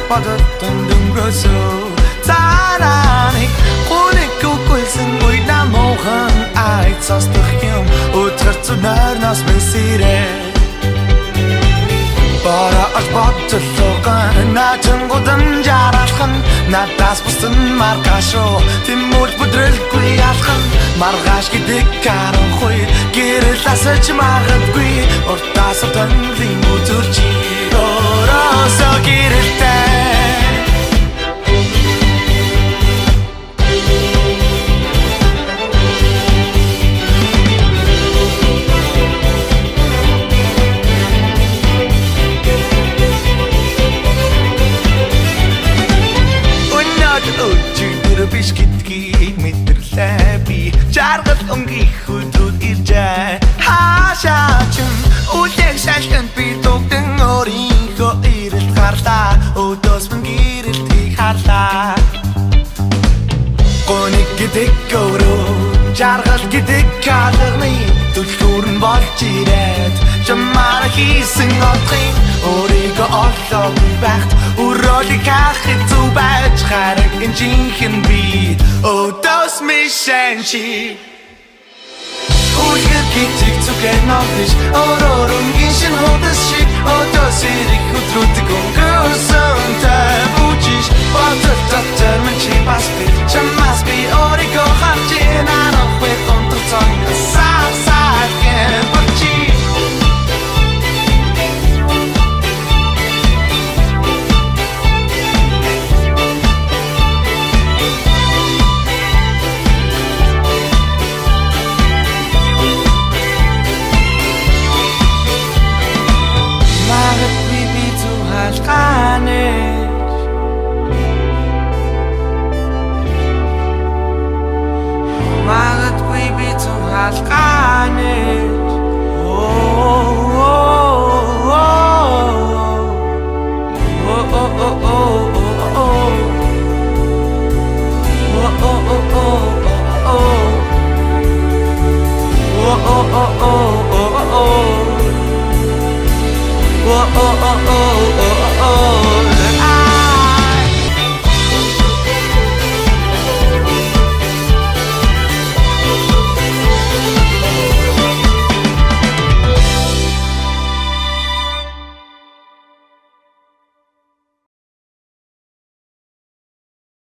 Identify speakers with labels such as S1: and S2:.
S1: бодсон дөнгөсөө цаанааны хүнийг үгүйсэн үе намуухан айц состох юм өдөр зүнарнаас мэсэрээ bara als bottoloogan natin godan jaralхан надаас бусан маргашо тимүүл бүдрэлгүй алхан маргаш гэдэг каранхуй гэрэл асаж магадгүй уртаас тонлын үзүрчи оросо гэрэлтэй биш гэдгийг мэдэрлээ би жаргал өнгөх өдрүүд иржээ хаашаа ч үлэх шалганд би дугдан өөрийнхөө ирэлт харлаа өдөөс мөн гэрэлтийг харлаа гоник гэдэг өөрөө жаргал гэдэг калгны түлхүүрэн болж ирээд чамаар хийсэн отхын өөрийгөө олоогүй байхт өрөөлийг хаахыг зүв байж хараг энэ жинхэнэ би өдөөс мишэн чи үлгэр гитиг зүгэн нотиш өрөөрөн гиншин хөдөс шиг өдөөс